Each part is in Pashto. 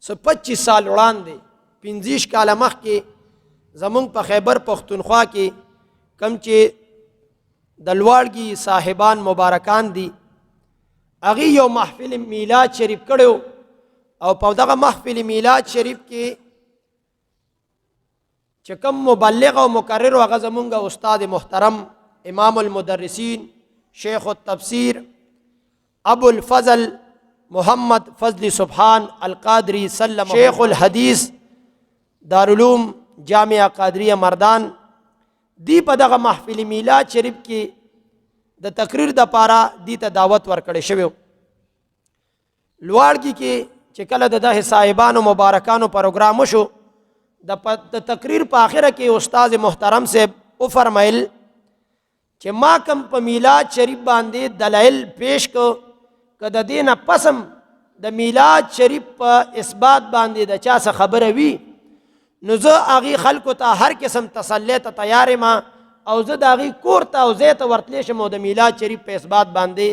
سو 25 سال وړاندې 15 کاله مخکې زمونږ په خیبر پختونخوا کې کم چې د لوړګي صاحبان مبارکان دي هغه یو محفل میلاد شریف کړو او په دغه محفل میلاد شریف کې چې کوم مبلغ او مقرر هغه زمونږ استاد محترم امام المدرسین شیخ التفسیر ابو الفضل محمد فضل سبحان القادری سلم شیخ الحدیث دارالعلوم جامعہ قادریہ مردان دی په دغه محفل میلاد شریف کې د تقریر د پاره دی ته دعوت ورکړې شوی لوړګي کې چې کله د صاحبانو مبارکانو پروګرام شو د تقریر په اخره کې استاد محترم صاحب او فرمایل چې ما کم په میلاد شریف باندې دلایل پیش کو کده دینه پسم د میلاد شریف په اثبات باندې د چا څه خبره وی نو زه هغه خلکو ته هر قسم تسلی ته تیار ما او زه د هغه کور ته او زه ته ورتلی شم او د میلاد شریف په اثبات باندې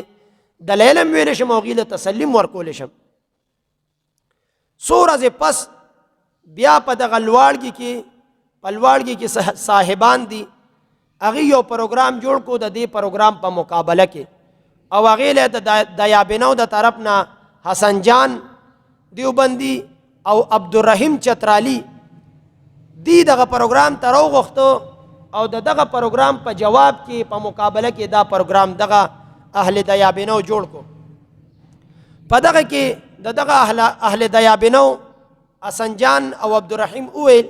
دلایل ویل شم او غیله تسلیم ورکول شم څو ورځې پس بیا په دغه لوړګي کې صاحبان دي هغه یو پروګرام جوړ کو د دې پروګرام په مقابله کې او هغه له د یابینو د طرف نه حسن جان دیوبندی او عبدالرحیم چترالی دی دغه پروګرام ته راوغوښتو او دغه پروګرام په جواب کې په مقابله کې دا پروګرام دغه اهل دیابینو جوړ کو په دغه کې دغه اهل دیابینو حسن جان او عبدالرحیم اویل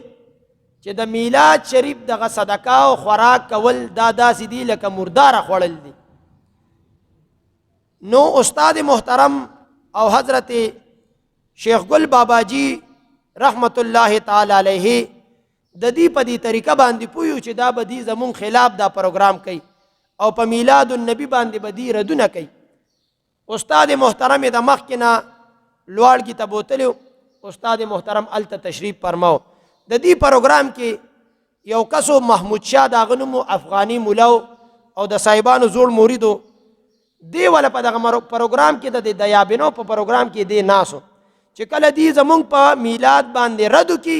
چې د میلاد شریف دغه صدقه او خوراک کول دا داسې دي لکه مرداره خوړل دي نو استاد محترم او حضرت شیخ گل بابا جی رحمت الله تعالی علیه د دې په دې طریقه باندې پویو چې دا به دې زمون خلاف دا پروګرام کوي او په میلاد النبی باندې به دې ردونه کوي استاد محترم د مخکنا لوړګي ته بوتلو استاد محترم الته تشریف فرماو د دې پروګرام کې یو کسو محمود شاه دا غنمو افغانی مولاو او د صاحبانو زوړ موریدو دی ولا په دغه پروګرام کې د دیابینو په پروګرام کې دی ناسو چې کله دی زمونږ په میلاد باندې ردو کی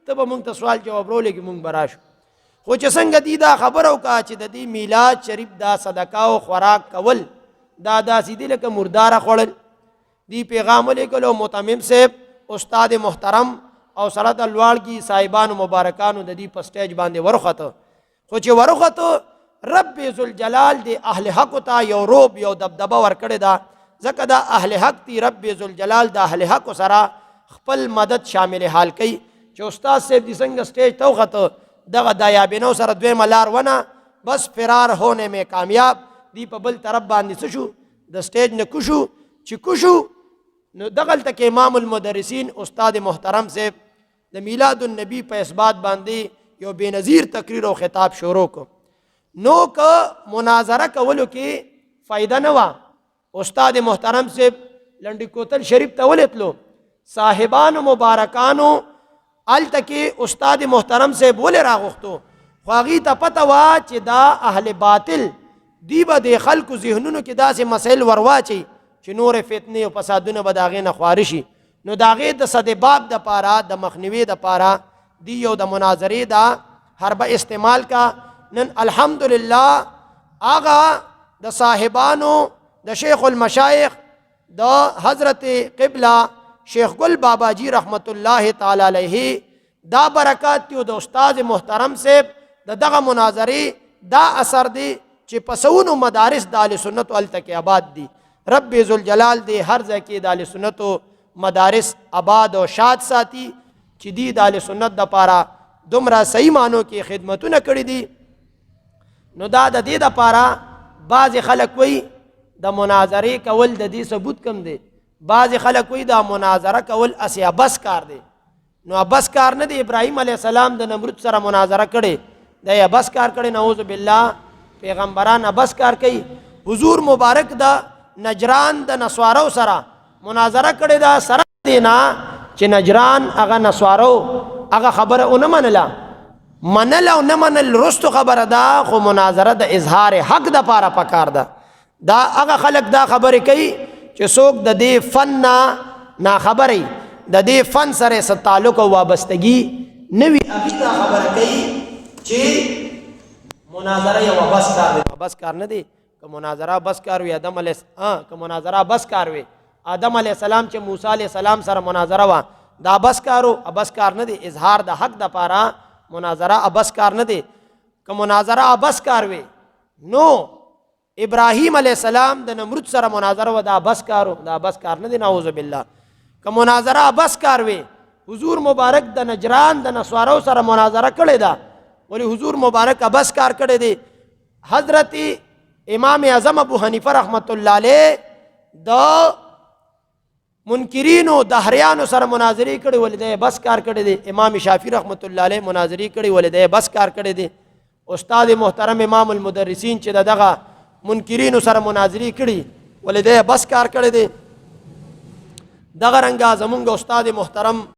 ته به مونږ ته سوال جواب رولې کې مونږ براشو خو چې څنګه دی دا خبره وکړه چې د دې میلاد شریف دا صدقه او خوراک کول دا داسې دي لکه مرداره خوړل دی پیغام ولیکلو متمم صاحب استاد محترم او سره د لوړګي صاحبانو مبارکانو د دې په سټیج باندې ورخته خو چې ورخته رب ذوالجلال دی اهل حق ته یو روب یو دبدبه ورکړی دا ځکه دا اهل حق دی رب ذوالجلال د اهل حق سره خپل مدد شامل حال کوي چې استاد صاحب دې څنګه سټیج ته وخته دغه دیابینو سره دوی ملار ونه بس فرار ہونے میں کامیاب دی په بل طرف باندې څه شو د سټیج نه کوشو چې کوشو نو دغلته کې امام المدرسین استاد محترم صاحب د میلاد النبی په اثبات باندې یو بېنظیر تقریر او خطاب شروع کو نو که مناظره کولو کې فائدہ نه وا استاد محترم صاحب لنډی کوتل شریف ته ولتلو صاحبانو مبارکانو الته کې استاد محترم صاحب ول راغختو خو هغې ته پته وا چې دا اهل باطل دی به د خلکو ذهنونو کې داسې مسایل ورواچي چې نور فتنې او فسادونه به د هغې نه خواره شي نو د هغې د صد باب دپاره د مخنیوي دپاره دی یو د مناظرې دا حربه استعمال کا نن الحمدلله آغا د صاحبانو د شیخ المشایخ د حضرت قبلہ شیخ گل بابا جی رحمت الله تعالی علیه دا برکات تیو د استاد محترم صاحب دغه مناظرې دا اثر دی چې پسونو مدارس د اهل سنت التکی آباد دي رب ذوالجلال دی هر ځای کې د اهل سنتو مدارس آباد او شاد ساتي چې دی د اهل سنت د پاره دومره صحیح مانو کې خدمتونه کړې دي نو دا د دې د پاره بعض خلک وی د مناظرې کول د دې ثبوت کم دی بعض خلک وی دا مناظره کول اسیا بس کار دی نو بس کار نه دی ابراهیم علیه السلام د نمرود سره مناظره کړي دا بس کار کړي نعوذ بالله پیغمبران بس کار کوي حضور مبارک دا نجران د نسوارو سره مناظره کړي دا سره دینا چې نجران هغه نسوارو هغه خبره اون منل او نه منل رستو خبره دا خو مناظره د اظهار حق د پاره پکار ده دا هغه خلک دا خبره کوي چې څوک د دې فن نه خبري د دې فن سره څه تعلق او وابستګي نوي هغې ته خبره کوي چې مناظره یو بس کار دی. بس کار نه دی. که مناظره بس کار وي که مناظره بس کار وي آدم علیه السلام چې موسی علیه السلام سره مناظره وه دا بس کارو بس کار نه دی. اظهار د حق دپاره مناظره بس کار نه دی. که مناظره بس کار وي نو ابراهیم علیه السلام د نمرود سره مناظره و دا بس کارو دا بس کار نه دی. نعوذ بالله. که مناظره بس کار وي حضور مبارک د نجران د نصارو سره مناظره کړې ده ولی حضور مبارک بس کار کړی دی. حضرت امام اعظم ابو حنیفه رحمت الله علیه د منکرینو دهریانو سره مناظرې کړي ولې دی بس کار کړی دی. امام شافعي رحمت الله علیه مناظرې کړي ولې دی بس کار کړی دی. استاد محترم امام المدرسین چې دغه منکرینو سره مناظرې کړي ولې دی بس کار کړی دی. دغه رنګه زمونږ استاد محترم